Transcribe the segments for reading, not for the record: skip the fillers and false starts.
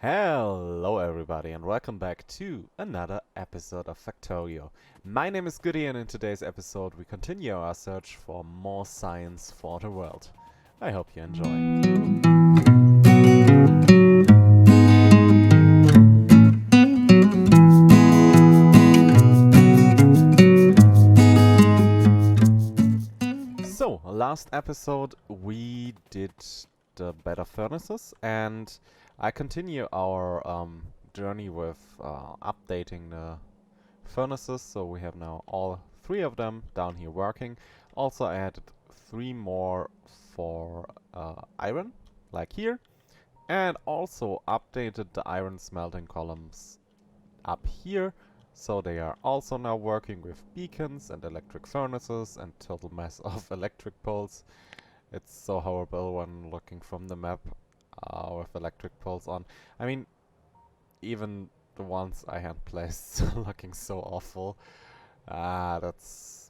Hello everybody and welcome back to another episode of Factorio. My name is Goody and in today's episode we continue our search for more science for the world. I hope you enjoy. So, last episode we did the better furnaces and I continue our journey with updating the furnaces, so we have now all three of them down here working. Also I added three more for iron, like here, and also updated the iron smelting columns up here, so they are also now working with beacons and electric furnaces and total mess of electric poles. It's so horrible when looking from the map with electric poles on. I mean, even the ones I had placed looking so awful. That's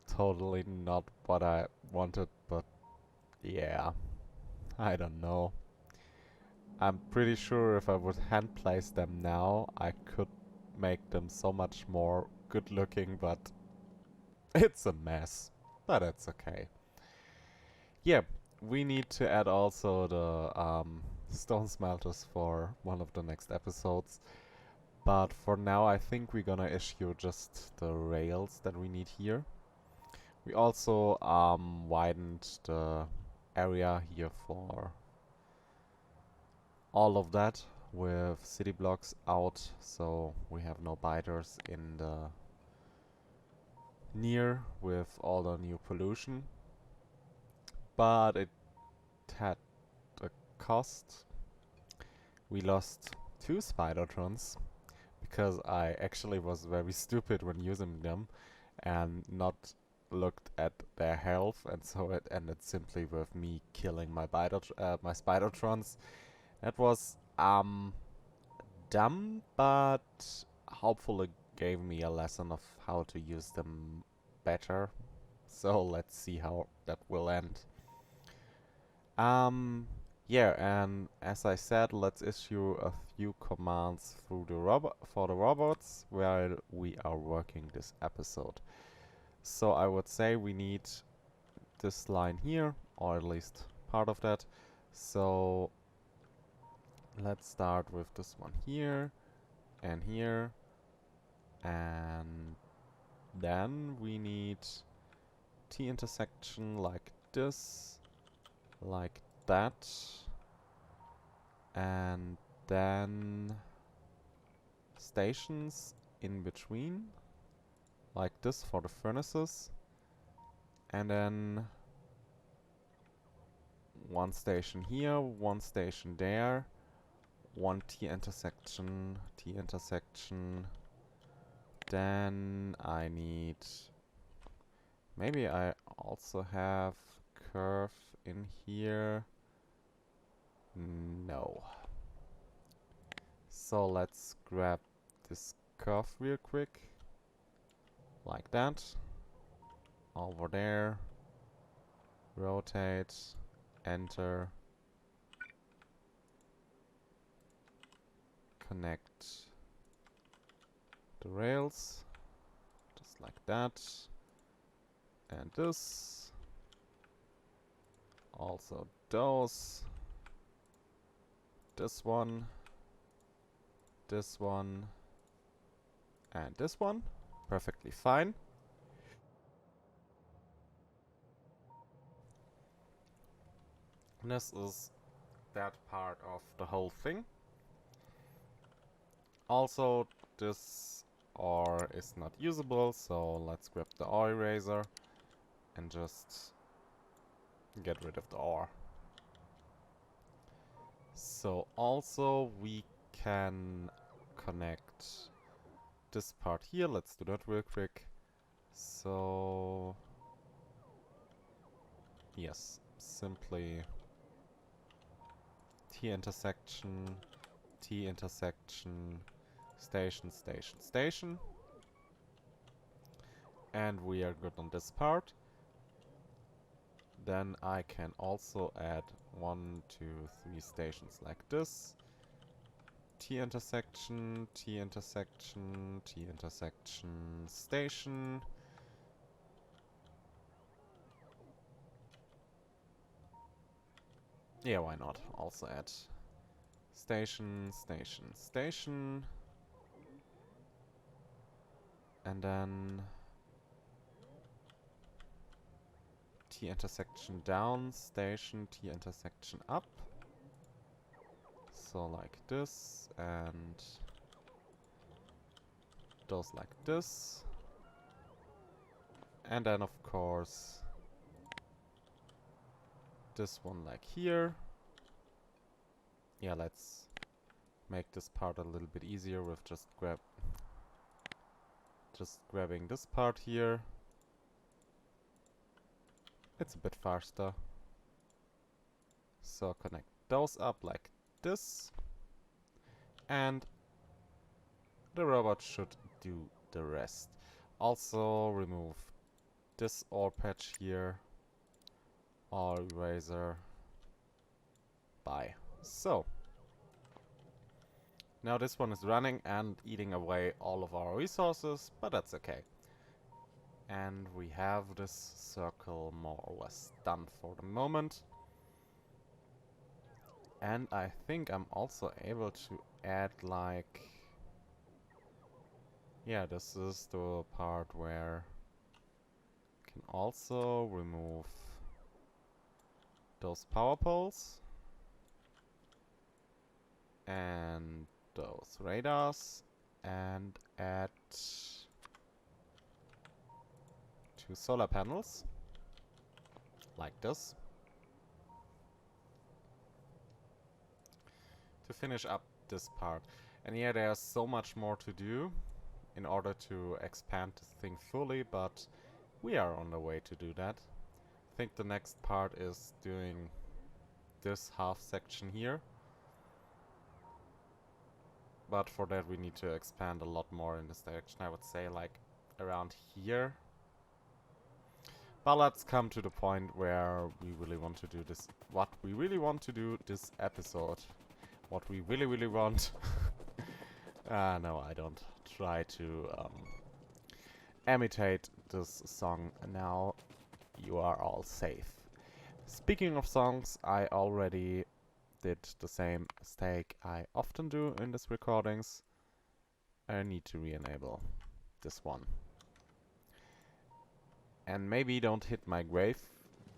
totally not what I wanted, but yeah, I don't know. I'm pretty sure if I would hand place them now, I could make them so much more good looking, but it's a mess. But it's okay. Yeah, we need to add also the stone smelters for one of the next episodes. But for now, I think we're gonna issue just the rails that we need here. We also widened the area here for all of that with city blocks out, so we have no biters in the near with all the new pollution. But it had a cost. We lost 2 spidertrons because I actually was very stupid when using them and not looked at their health, and so it ended simply with me killing my my spidertrons. That was dumb, but hopefully gave me a lesson of how to use them better. So let's see how that will end. Yeah, and as I said, let's issue a few commands through the for the robots while we are working this episode. So I would say we need this line here, or at least part of that. So let's start with this one here, and here, and then we need T intersection like this, like that, and then stations in between, like this for the furnaces, and then one station here, one station there, one T intersection, then I need, maybe I also have curve in here, no. So let's grab this curve real quick, like that, over there, rotate, enter, connect the rails, just like that, and this, also those, this one, and this one, perfectly fine. This is that part of the whole thing. Also, this ore is not usable, so let's grab the ore eraser and just get rid of the ore. So also we can connect this part here. Let's do that real quick. So yes, simply T intersection, station, station, station. And we are good on this part. Then I can also add 1, 2, 3 stations like this. T intersection, T intersection, T intersection, station. Yeah, why not? Also add station, station, station. And then T intersection down, station, T intersection up. So like this, and those like this. And then of course this one like here. Yeah, let's make this part a little bit easier with just grabbing this part here. It's a bit faster. So connect those up like this. And the robot should do the rest. Also remove this OR patch here. OR eraser. Bye. So now this one is running and eating away all of our resources, but that's okay. And we have this circle more or less done for the moment. And I think I'm also able to add like... Yeah, this is the part where I can also remove those power poles and those radars and add 2 solar panels like this to finish up this part. And yeah, there's so much more to do in order to expand this thing fully, but we are on the way to do that. I think the next part is doing this half section here. But for that we need to expand a lot more in this direction. I would say like around here. But let's come to the point where we really want to do this. What we really want to do this episode. What we really want. No, I don't try to imitate this song. Now you are all safe. Speaking of songs, I already did the same mistake I often do in these recordings. I need to re-enable this one. And maybe don't hit my grave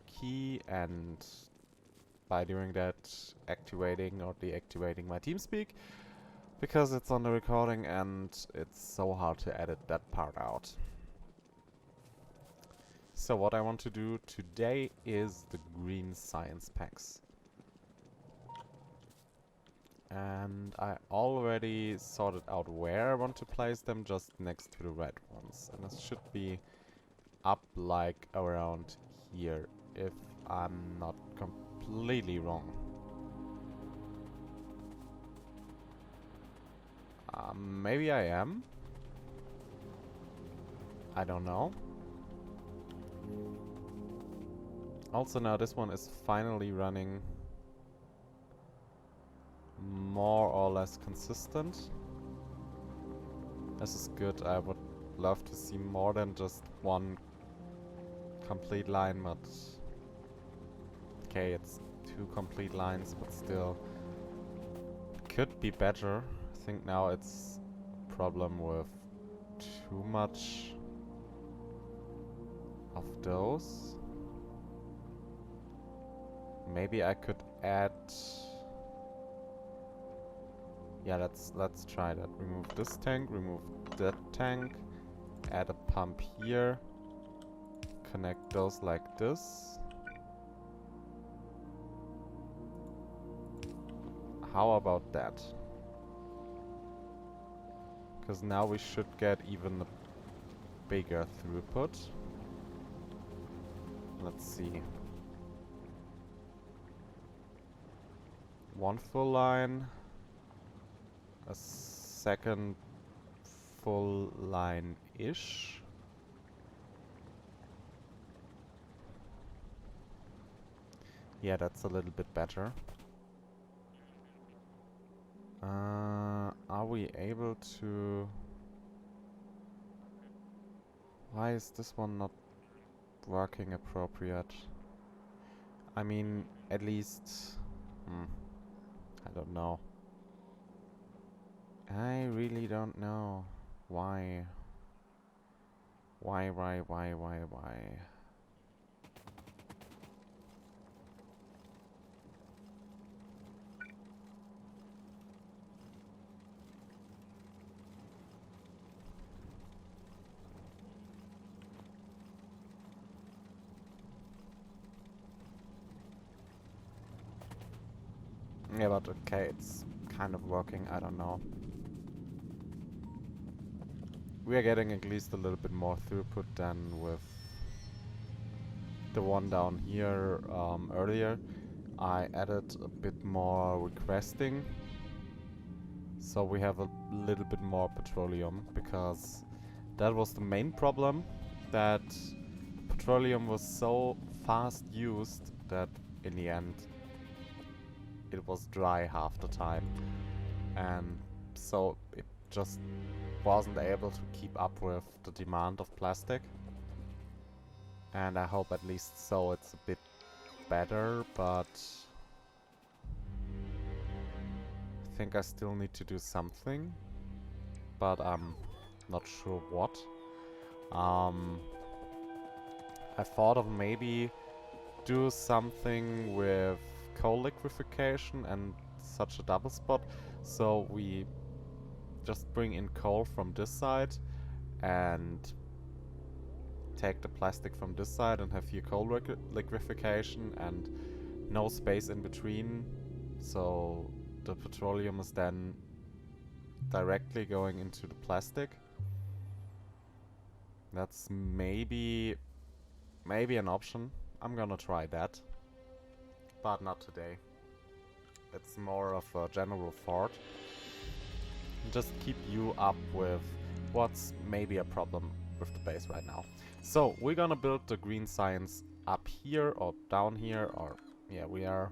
key, and by doing that activating or deactivating my TeamSpeak, because it's on the recording and it's so hard to edit that part out. So what I want to do today is the green science packs. And I already sorted out where I want to place them, just next to the red ones. And this should be up like around here, if I'm not completely wrong. Maybe I am. I don't know. Also now this one is finally running more or less consistent. This is good. I would love to see more than just one complete line, but okay, it's 2 complete lines, but still could be better. I think now it's a problem with too much of those. Maybe I could add... Yeah, let's try that. Remove this tank, remove that tank, add a pump here, connect those like this. How about that? Because now we should get even a bigger throughput. Let's see. 1 full line. A second full line-ish. Yeah, that's a little bit better. we able to... Why is this one not working appropriate? I mean, at least... I don't know. I really don't know. Why? Why? Yeah, but okay, it's kind of working, I don't know. We are getting at least a little bit more throughput than with the one down here earlier. I added a bit more requesting, so we have a little bit more petroleum, because that was the main problem, that petroleum was so fast used that in the end it was dry half the time, and so it just wasn't able to keep up with the demand of plastic. And I hope at least so it's a bit better, but I think I still need to do something, but I'm not sure what. I thought of maybe do something with coal liquefaction and such a double spot, so we just bring in coal from this side and take the plastic from this side and have here coal liquefaction and no space in between, so the petroleum is then directly going into the plastic. That's maybe an option. I'm gonna try that, but not today. It's more of a general thought. Just keep you up with what's maybe a problem with the base right now. So we're gonna build the green science up here or down here, or yeah, we are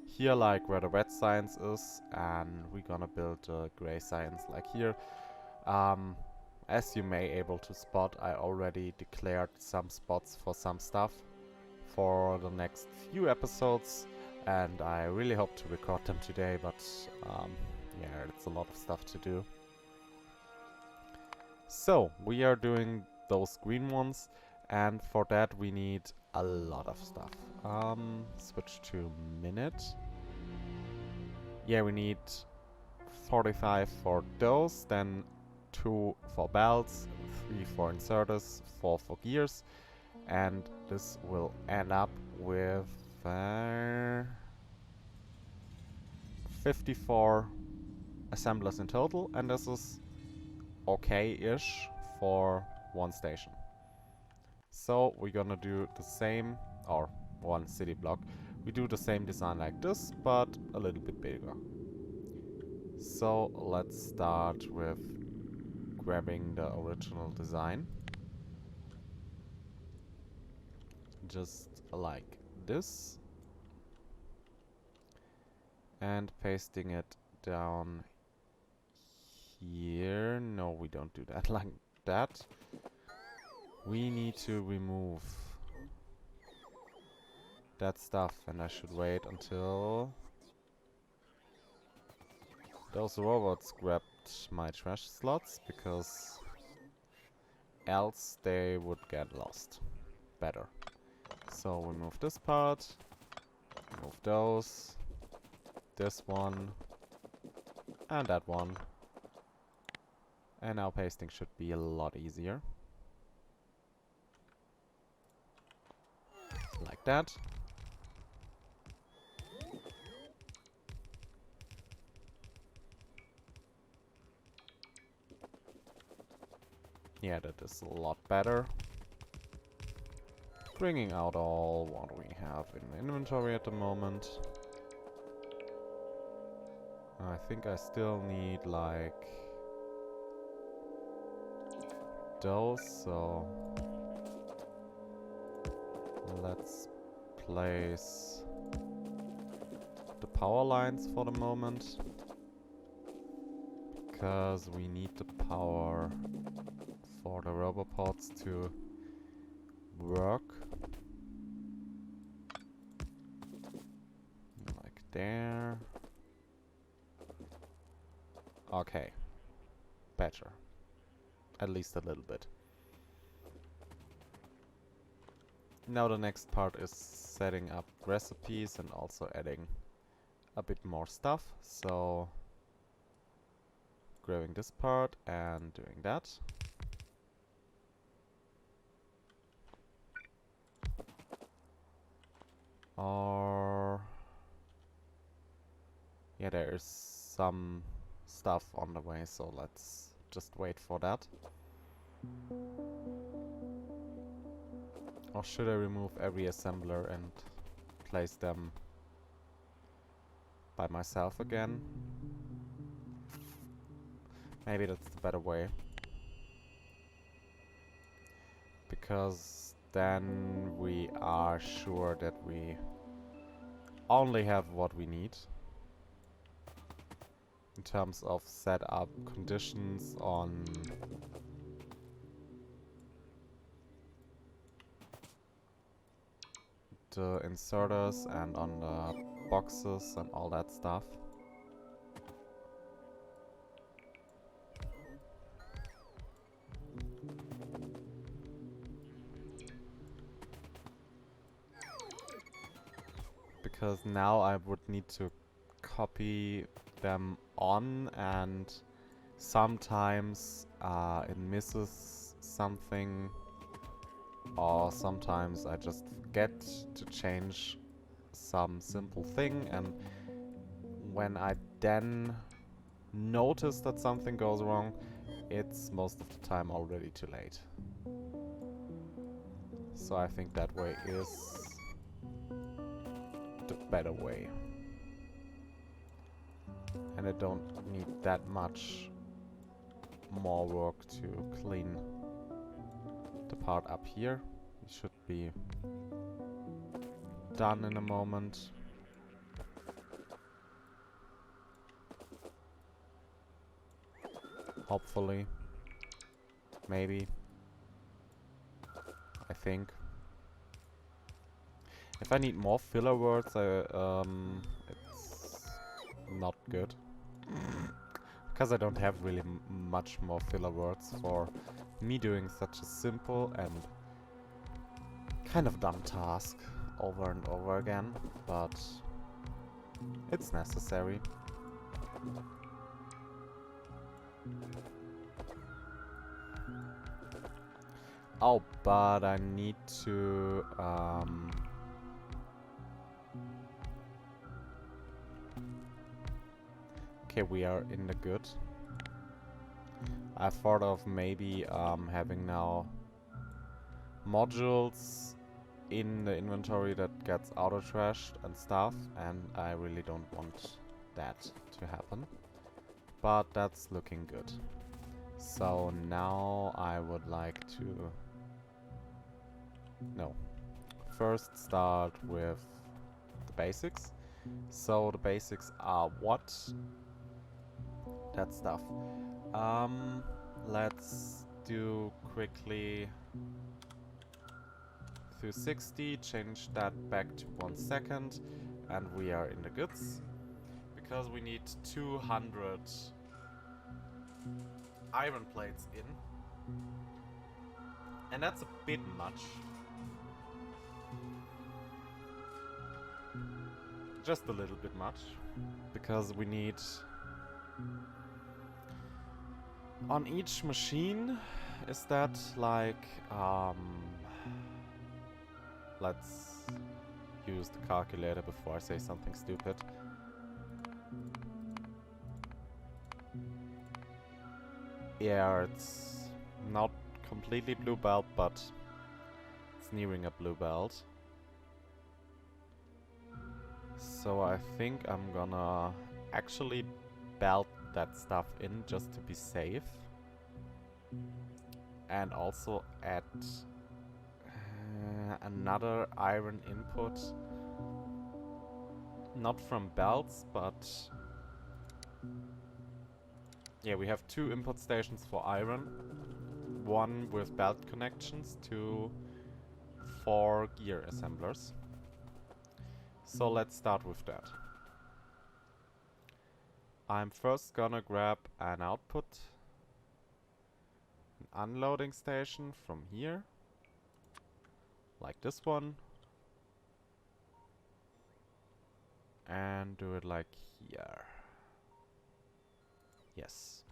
here like where the red science is, and we're gonna build the gray science like here. As you may able to spot, I already declared some spots for some stuff for the next few episodes, and I really hope to record them today, but yeah, it's a lot of stuff to do. So we are doing those green ones, and for that we need a lot of stuff. Switch to minute. Yeah, we need 45 for those, then 2 for belts, 3 for inserters, 4 for gears, and this will end up with 54 assemblers in total, and this is okay-ish for one station. So we're gonna do the same, or one city block. We do the same design like this, but a little bit bigger. So let's start with grabbing the original design. Just like this. And pasting it down here. No, we don't do that like that. We need to remove that stuff, and I should wait until those robots grabbed my trash slots, because else they would get lost. Better. So we move this part, move those, this one, and that one. And now pasting should be a lot easier. Like that. Yeah, that is a lot better. Bringing out all what we have in inventory at the moment. I think I still need like those, so let's place the power lines for the moment. because we need the power for the robopods to work. Like there. Okay. Better. At least a little bit. Now the next part is setting up recipes and also adding a bit more stuff. So grabbing this part and doing that. Or yeah, there is some stuff on the way, so let's just wait for that. Or should I remove every assembler and place them by myself again? Maybe that's the better way. Because then we are sure that we only have what we need. In terms of setup conditions on the inserters and on the boxes and all that stuff. Because now I would need to copy them on, and sometimes it misses something, or sometimes I just forget to change some simple thing, and when I then notice that something goes wrong, it's most of the time already too late. So I think that way is the better way. And I don't need that much more work to clean the part up here. It should be done in a moment. Hopefully. Maybe. I think. If I need more filler words, it's not good. Because I don't have really much more filler words for me doing such a simple and kind of dumb task over and over again, but it's necessary. Oh, but I need to okay, we are in the good. I thought of maybe having now modules in the inventory that gets auto-trashed and stuff, and I really don't want that to happen. But that's looking good. So now I would like to... No. First start with the basics. So the basics are what? That stuff. Let's do quickly through 60, change that back to 1 second, and we are in the goods. Because we need 200 iron plates in. And that's a bit much. Just a little bit much. Because we need... On each machine, is that like... let's use the calculator before I say something stupid. Yeah, it's not completely blue belt, but it's nearing a blue belt. So I think I'm gonna actually belt that stuff in just to be safe. And also add another iron input. Not from belts, but Yeah, we have 2 import stations for iron. 1 with belt connections to 4 gear assemblers. So let's start with that. I'm first gonna grab an output, an unloading station from here, like this one, and do it like here. Yes.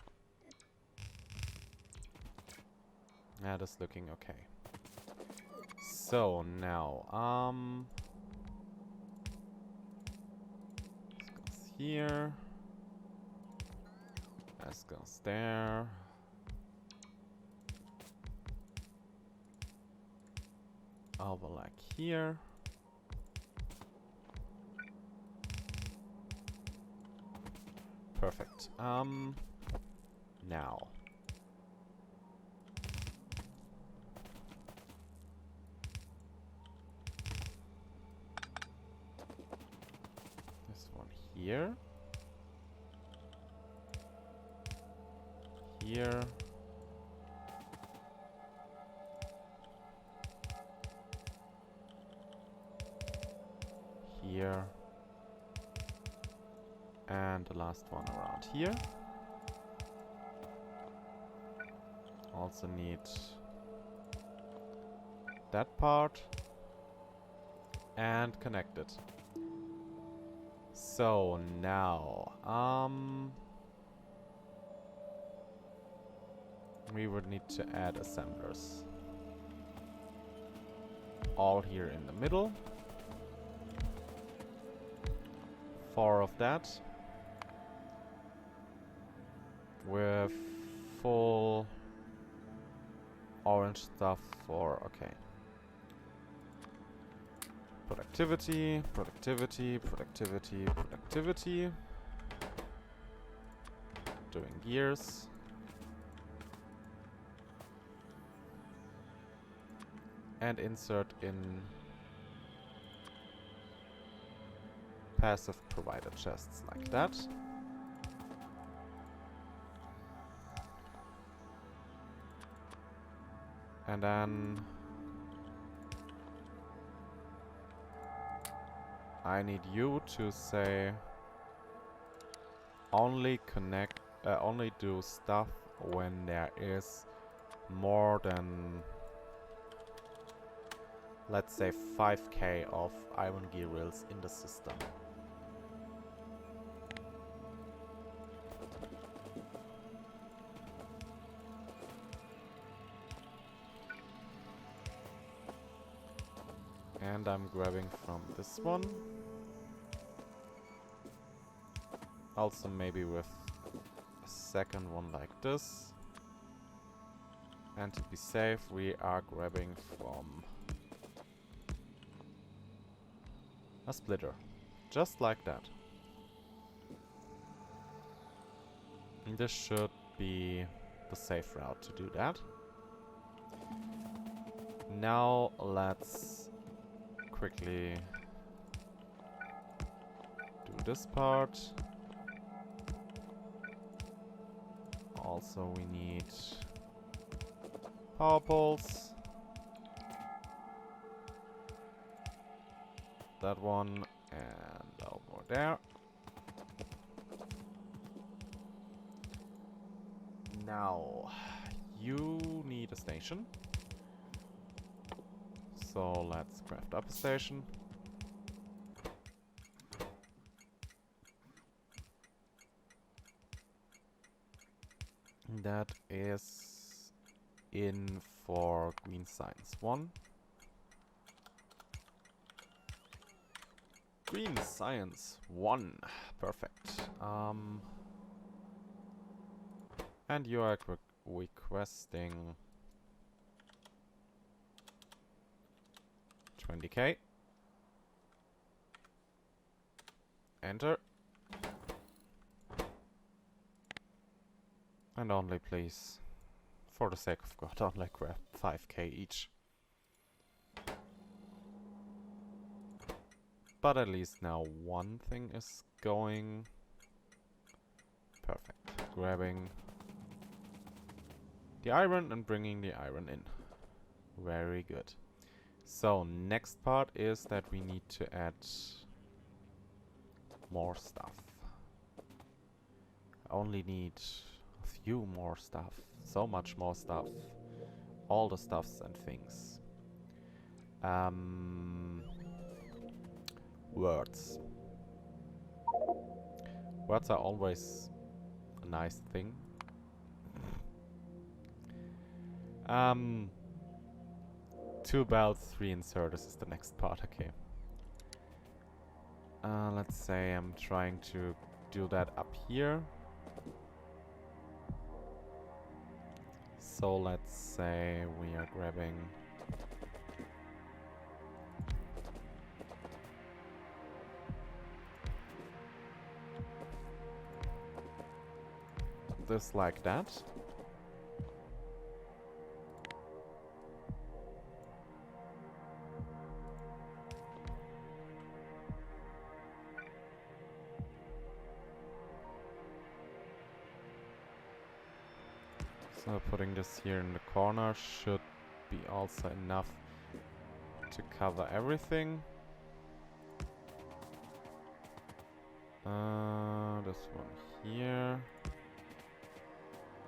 That is looking okay. So now, this goes here. This goes there. Over like here. Perfect. Now. This one here. Here. Here. And the last one around here. Also need that part. And connect it. So now, we would need to add assemblers. All here in the middle. 4 of that. With full orange stuff for, okay. Productivity, productivity, productivity, productivity. Doing gears. And insert in passive provider chests like that. And then I need you to say only only do stuff when there is more than, let's say, 5k of iron gear rails in the system. And I'm grabbing from this one. Also maybe with a second one like this. And to be safe, we are grabbing from a splitter. Just like that. And this should be the safe route to do that. Now let's quickly do this part. Also we need power poles. That one and over there. Now you need a station. So let's craft up a station. That is in for Green Science 1. Green Science 1. Perfect. And you are requesting 20k. Enter. And only please, for the sake of God, only grab 5k each. But at least now one thing is going. Perfect. grabbing the iron and bringing the iron in. Very good. So next part is that we need to add more stuff. I only need a few more stuff. So much more stuff. All the stuffs and things. Words. Words are always a nice thing. 2 belts, 3 inserters is the next part, okay. Let's say I'm trying to do that up here. So let's say we are grabbing this like that. So putting this here in the corner should be also enough to cover everything. This one here.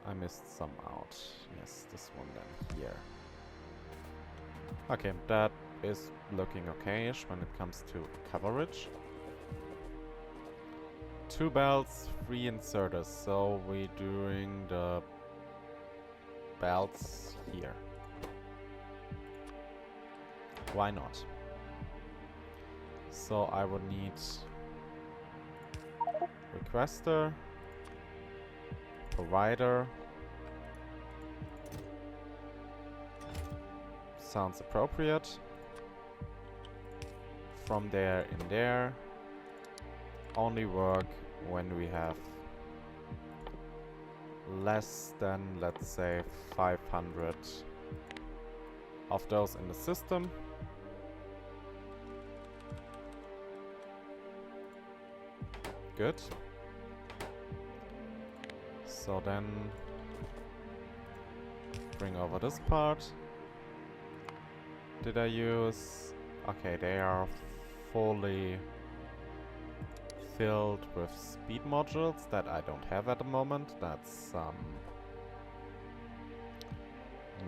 I missed some out. Yes, this one then here. Okay, that is looking okay-ish when it comes to coverage. 2 belts, 3 inserters. So we're doing the belts here. Why not? So I would need requester, provider. Sounds appropriate. From there in there. Only work when we have less than, let's say, 500 of those in the system. Good. So then bring over this part. Did I use... Okay, they are fully filled with speed modules that I don't have at the moment. That's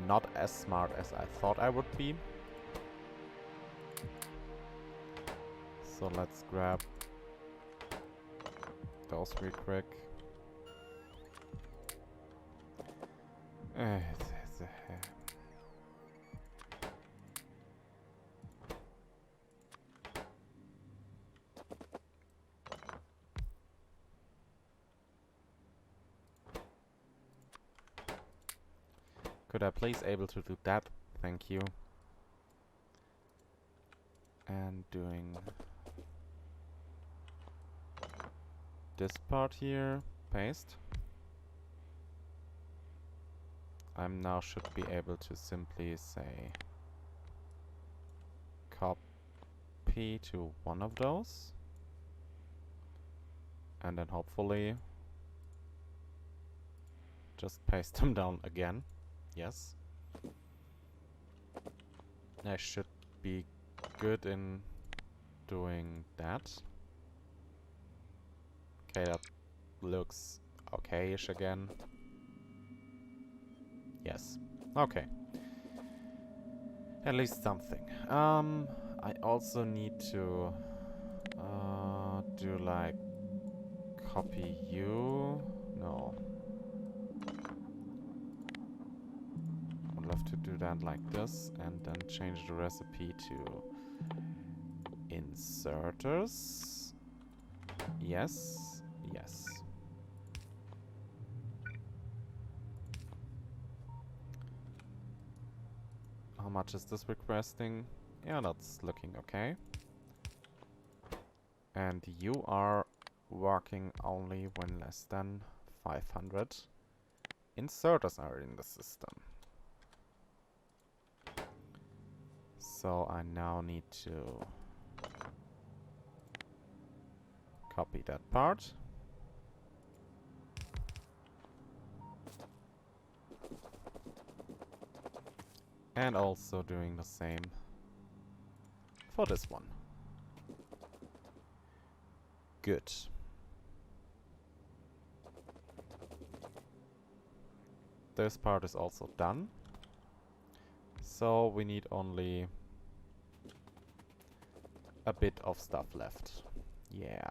not as smart as I thought I would be. So let's grab those real quick. Could I please able to do that? Thank you. And doing this part here, paste. I'm now should be able to simply say copy to one of those. And then hopefully just paste them down again. Yes. I should be good in doing that. Okay, that looks okay-ish again. Yes. Okay. At least something. I also need to do like copy you. No. I'd love to do that like this and then change the recipe to inserters. Yes. Yes. How much is this requesting? Yeah, that's looking okay. And you are working only when less than 500 inserters are in the system. So I now need to copy that part. And also doing the same for this one. Good. This part is also done. So we need only a bit of stuff left. Yeah.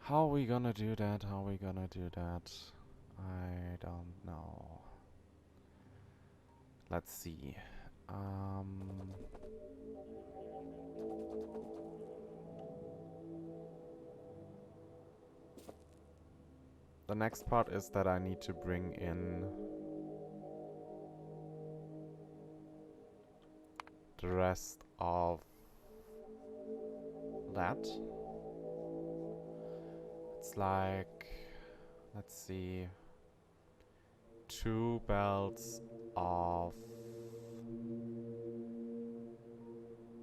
How are we gonna do that? How are we gonna do that? I don't know. Let's see. The next part is that I need to bring in the rest of that. It's like, let's see, 2 belts of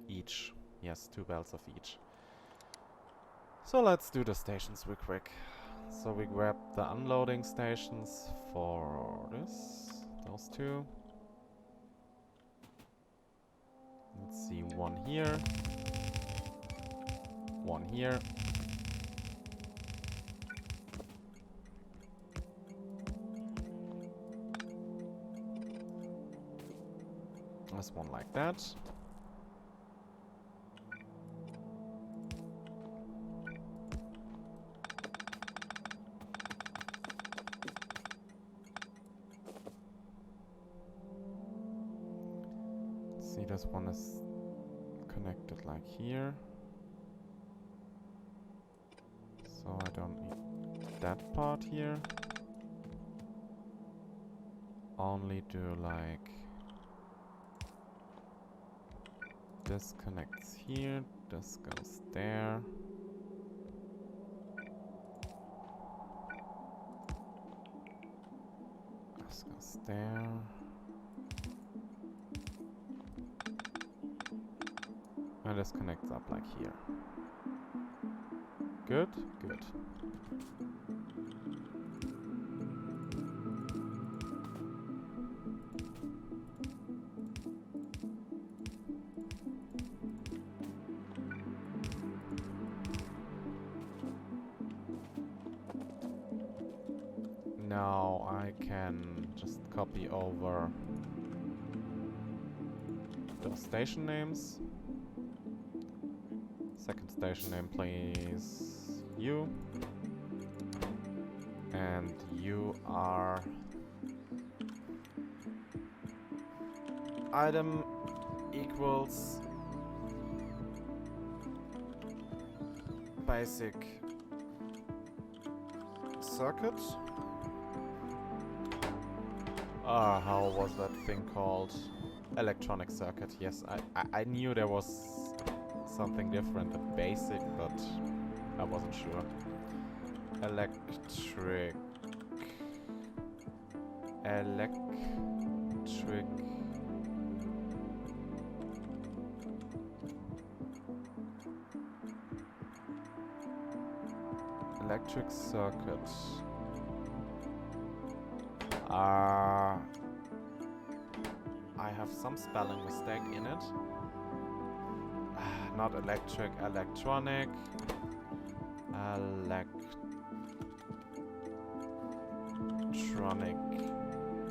each. Yes, 2 belts of each. So let's do the stations real quick. So we grab the unloading stations for those 2. Let's see, 1 here, 1 here. There's 1 like that. See, this one is connected like here. So I don't need that part here. Only do like this connects here, this goes there. This goes there. And this connects up like here. Good, good. Now I can just copy over those station names. Second station name, please. You. And you are item equals basic circuit. How was that thing called? Electronic circuit. Yes, I knew there was something different than basic, but I wasn't sure. Electric circuit. I have some spelling mistake in it. Not electric, electronic. Electronic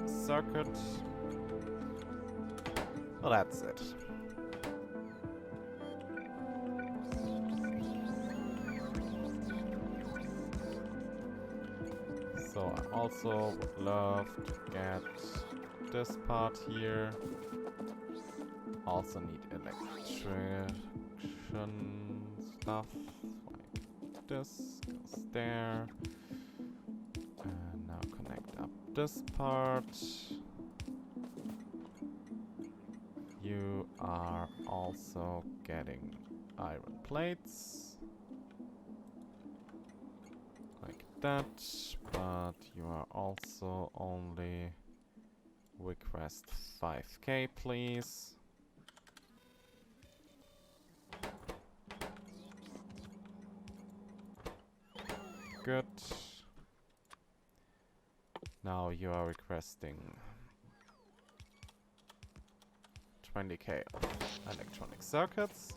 circuit. Well, that's it. So I also would love to get this part here. Also need electrician stuff like this, goes there. And now connect up this part. You are also getting iron plates. Like that, but you are also only request 5k, please. Good. Now you are requesting 20k electronic circuits.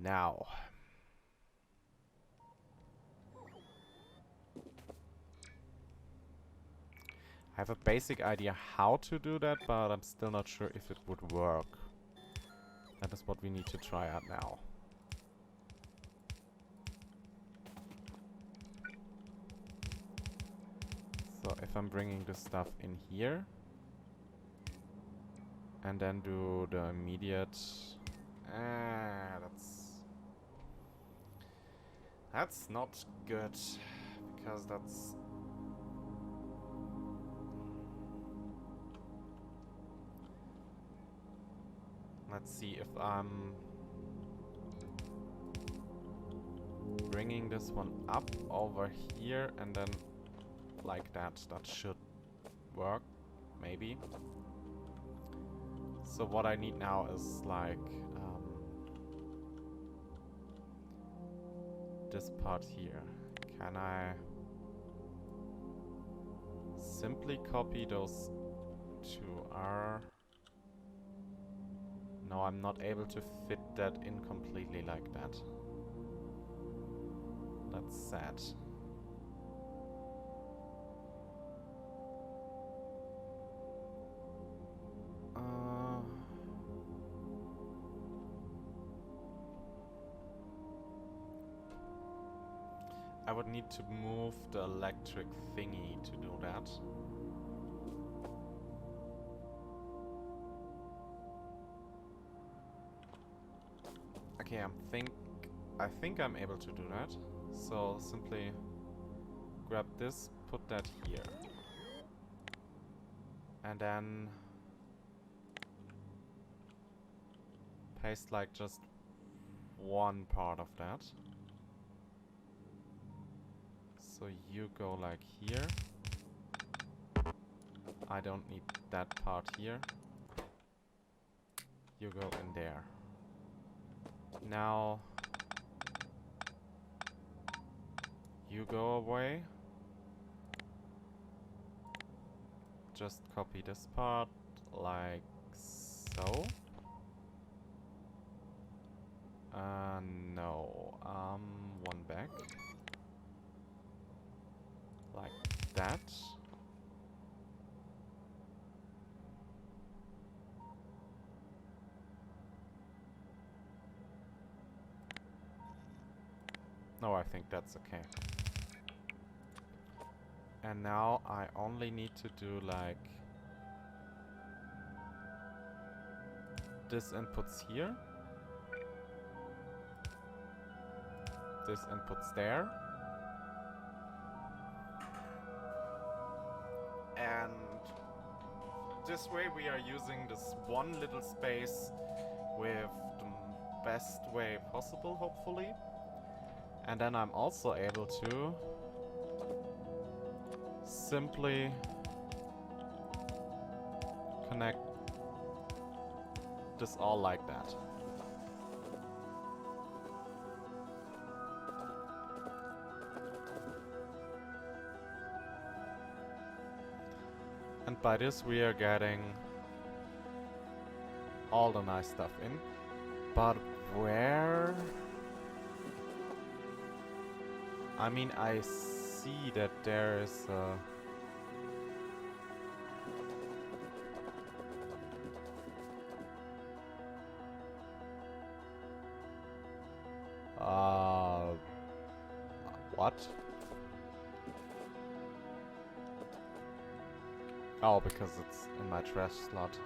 Now. I have a basic idea how to do that, but I'm still not sure if it would work. That is what we need to try out now. So if I'm bringing this stuff in here and then do the immediate... that's not good, because that's... Let's see if I'm bringing this one up over here and then like that. That should work, maybe. So what I need now is like this part here. Can I simply copy those two R? No, I'm not able to fit that in completely like that. That's sad. I would need to move the electric thingy to do that. Okay, I think I'm able to do that. So simply grab this, put that here. And then paste like just one part of that. So you go like here. I don't need that part here. You go in there. Now you go away. Just copy this part like so. No. One back. Like that. No, I think that's okay. And now I only need to do like this inputs here. This inputs there. And this way we are using this one little space with the best way possible, hopefully. And then I'm also able to simply connect this all like that. And by this we are getting all the nice stuff in. But where? I mean, I see that there is a... what? Oh, because it's in my trash slot.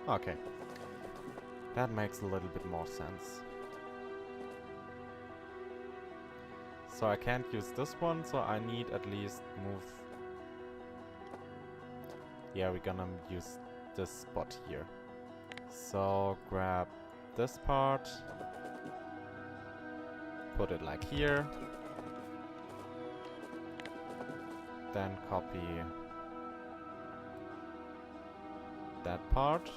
Okay. That makes a little bit more sense. So I can't use this one, so I need at least move... Yeah, we're gonna use this spot here. So grab this part, put it like here, then copy that part.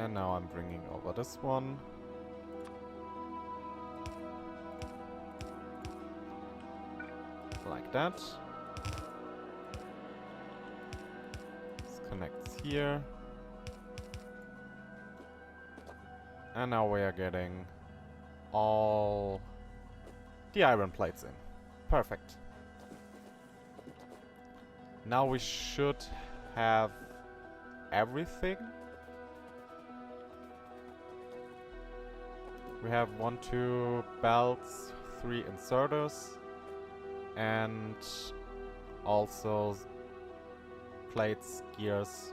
And now I'm bringing over this one. Like that. This connects here. And now we are getting all the iron plates in. Perfect. Now we should have everything. We have 1, 2 belts, 3 inserters, and also plates, gears.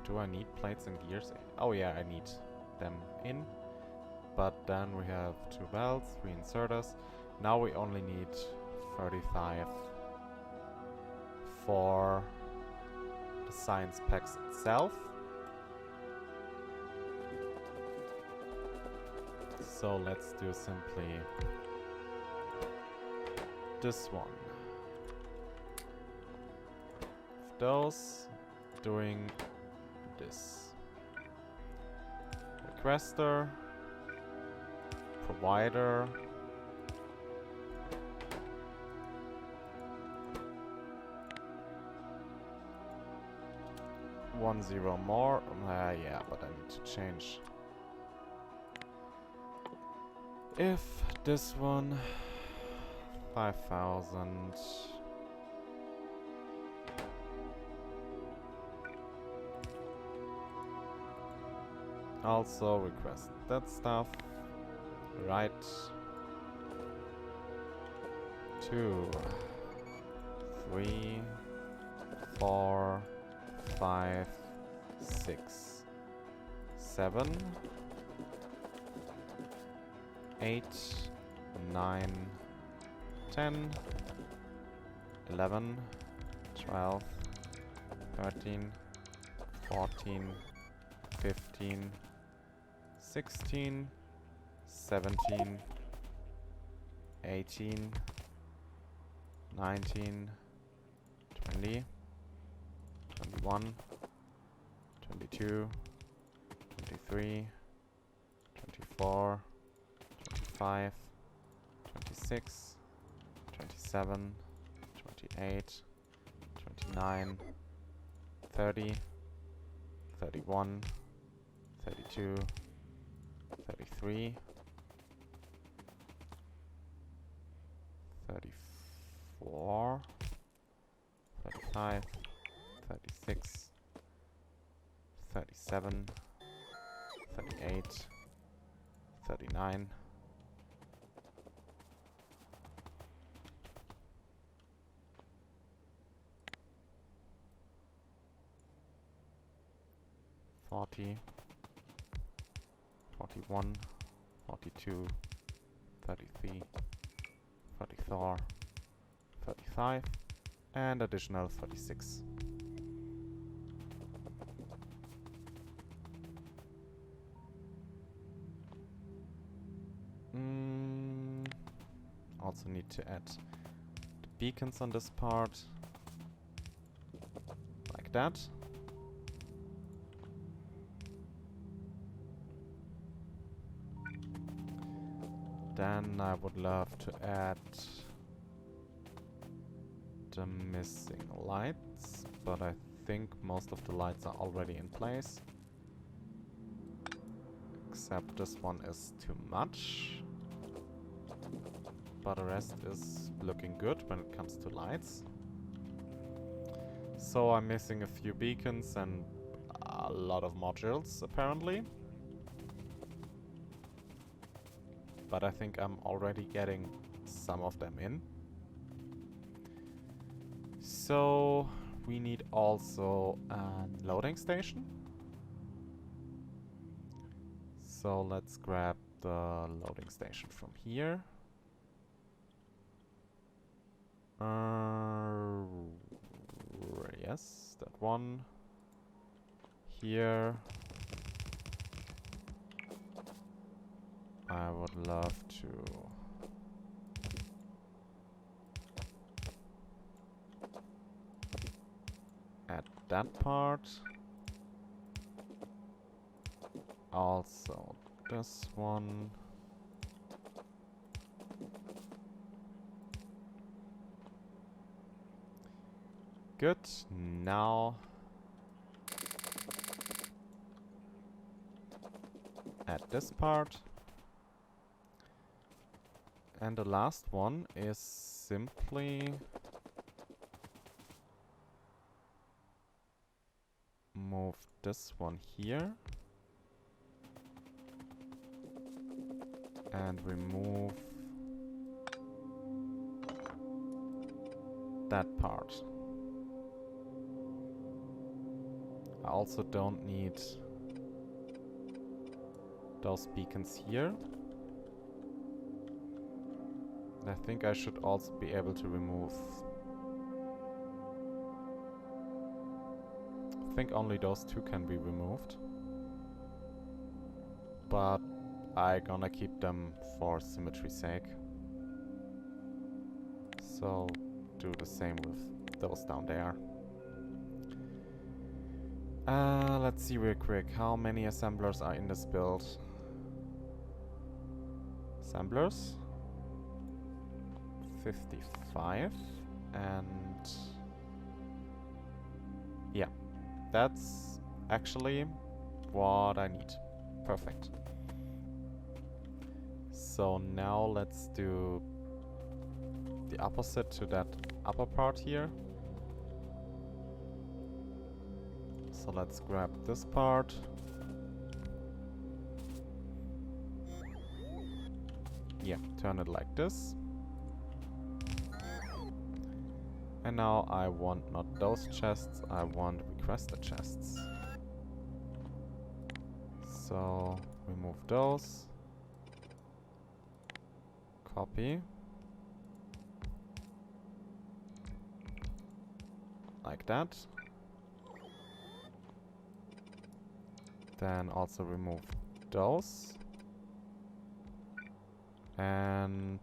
Do I need plates and gears? Oh yeah, I need them in. But then we have 2 belts, 3 inserters. Now we only need 35 for the science packs itself. So let's do simply this one. Those doing this. Requester, provider, one zero more. Yeah, but I need to change. If this one 5,000. Also request that stuff. Right. 2, 3, 4, 5, 6, 7, 8, 9, 10, 11, 12, 13, 14, 15, 16, 17, 18, 19, 20, 21, 22, 23, 24, 25, 26, 27, 28, 29, 30, 31, 32, 33, 34, 35, 36, 37, 38, 39, 40, 41, 42, 33, 34, 35, and additional 36. Also need to add the beacons on this part, like that. Then I would love to add the missing lights, but I think most of the lights are already in place. Except this one is too much. But the rest is looking good when it comes to lights. So I'm missing a few beacons and a lot of modules apparently. But I think I'm already getting some of them in. So we need also a loading station. So let's grab the loading station from here. Yes, that one. Here. I would love to add that part. also this one. Good. Now add this part. And the last one is simply move this one here and remove that part. I also don't need those beacons here. I think I should also be able to remove... I think only those two can be removed. But I'm gonna keep them for symmetry's sake. So do the same with those down there. Let's see real quick. How many assemblers are in this build? Assemblers? 55. And... yeah. That's actually what I need. Perfect. So now let's do the opposite to that upper part here. So let's grab this part. Yeah, turn it like this. And now I want not those chests, I want requested chests. So remove those. Copy. Like that. Then also remove those. And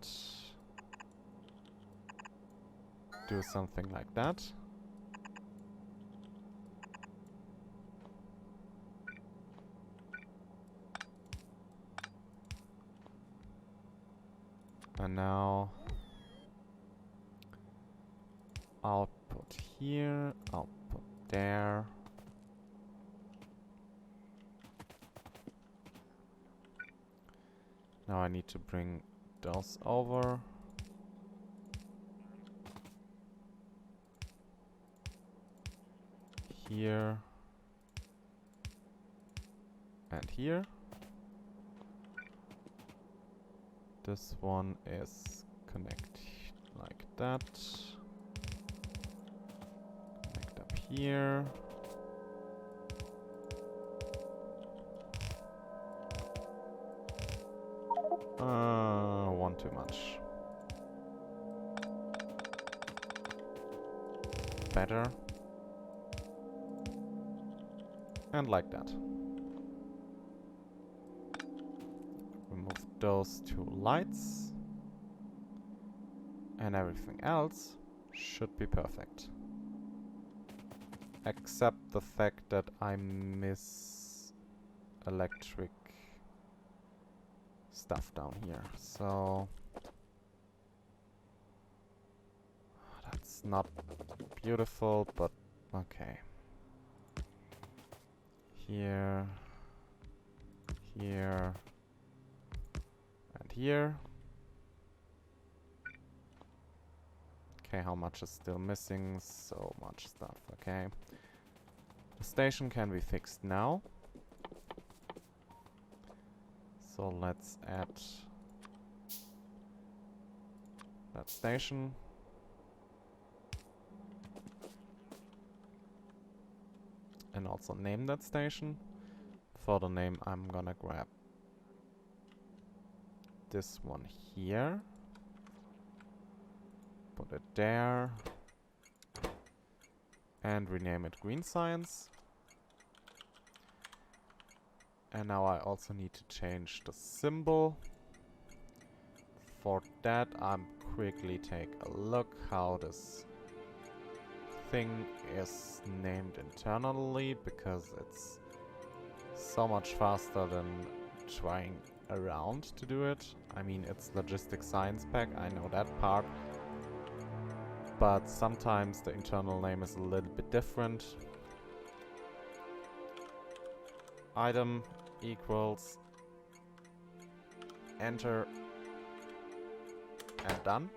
do something like that. And now output here, output there. Now I need to bring those over. Here. And here. This one is connect like that. Connect up here. One too much. Better. And like that. Remove those two lights. And everything else should be perfect. Except the fact that I miss electric stuff down here. So that's not beautiful, but okay. Here, here, and here. Okay, how much is still missing? So much stuff, okay. The station can be fixed now. So let's add that station. And also name that station. For the name I'm gonna grab this one here. Put it there. And rename it Green Science. And now I also need to change the symbol. For that I'm quickly take a look how this thing is named internally, because it's so much faster than trying around to do it. I mean, it's logistics science pack, I know that part. But sometimes the internal name is a little bit different. Item equals enter and done.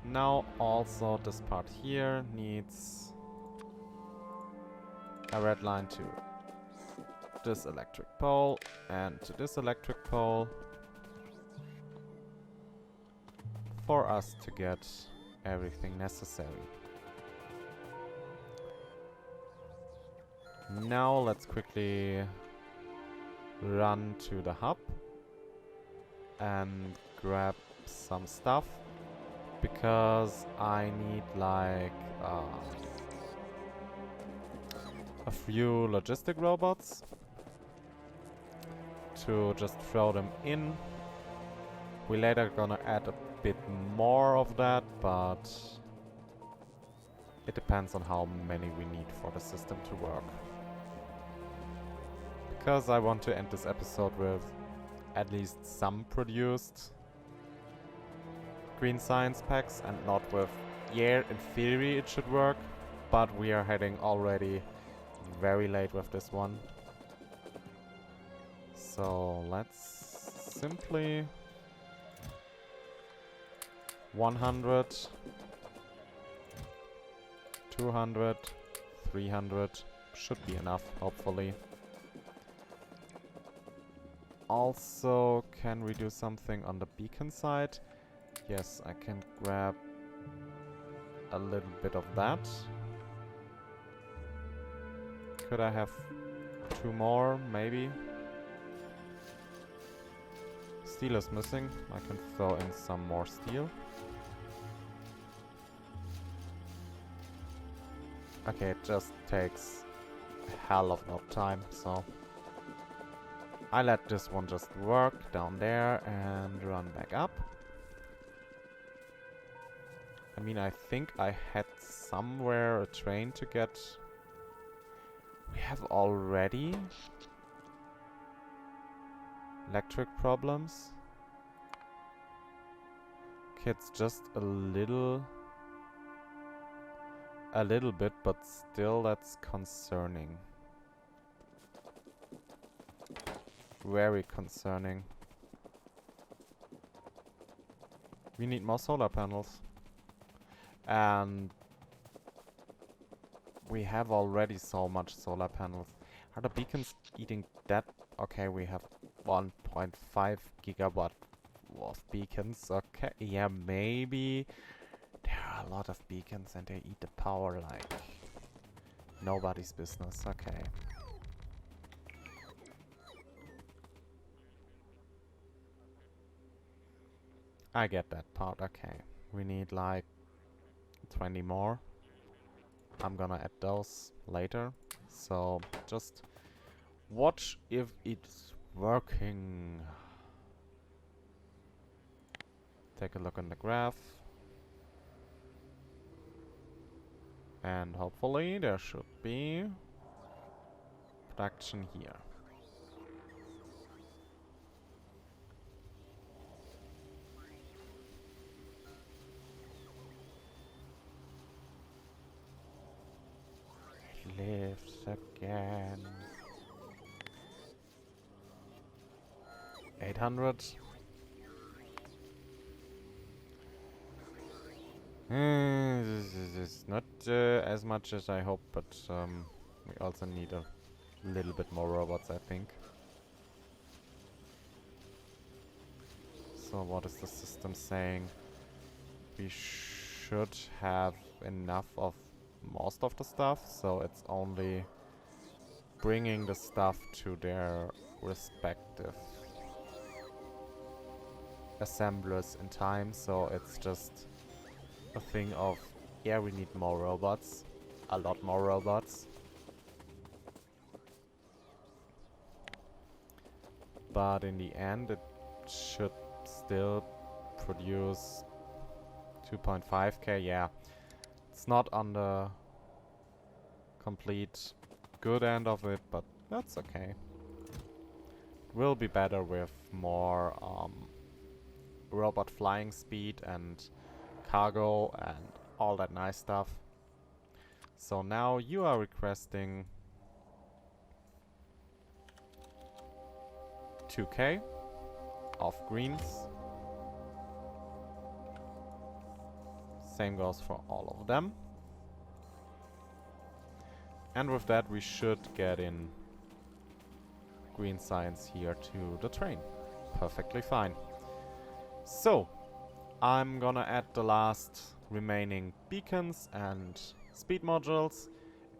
Now also this part here needs a red line to this electric pole and to this electric pole for us to get everything necessary. Now let's quickly run to the hub and grab some stuff, because I need like a few logistic robots to just throw them in. We later gonna add a bit more of that, but it depends on how many we need for the system to work. Because I want to end this episode with at least some produced green science packs and not with, yeah, in theory it should work, but we are heading already very late with this one. So let's simply 100, 200, 300 should be enough, hopefully. Also, can we do something on the beacon side? Yes, I can grab a little bit of that. Could I have 2 more, maybe? Steel is missing. I can throw in some more steel. Okay, it just takes a hell of no time, so I let this one just work down there and run back up. I mean, I think I had somewhere a train to get. We have already electric problems. Okay, it's just a little bit, but still that's concerning. Very concerning. We need more solar panels. And we have already so much solar panels. Are the beacons eating that? Okay, we have 1.5 gigawatt of beacons. Okay, yeah, maybe there are a lot of beacons and they eat the power like nobody's business. Okay. I get that part. Okay. We need like 20 more. I'm gonna add those later. So just watch if it's working. Take a look on the graph. And hopefully there should be production here. It lives again. 800. This is not as much as I hope, but we also need a little bit more robots, I think. So what is the system saying? We should have enough of most of the stuff, so it's only bringing the stuff to their respective assemblers in time, so it's just a thing of, yeah, we need more robots, a lot more robots. But in the end it should still produce 2.5k, yeah. It's not on the complete good end of it, but that's okay. Will be better with more robot flying speed and cargo and all that nice stuff. So now you are requesting 2k of greens. Same goes for all of them. And with that we should get in green science here to the train. Perfectly fine. So, I'm gonna add the last remaining beacons and speed modules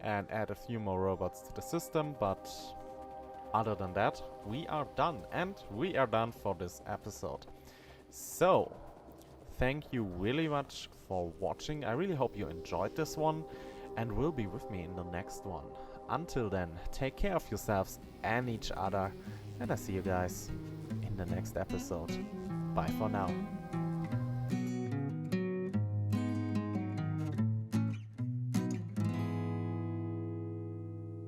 and add a few more robots to the system, but other than that, we are done. And we are done for this episode. So, thank you really much for watching. I really hope you enjoyed this one and will be with me in the next one. Until then, take care of yourselves and each other, and I see you guys in the next episode. Bye for now.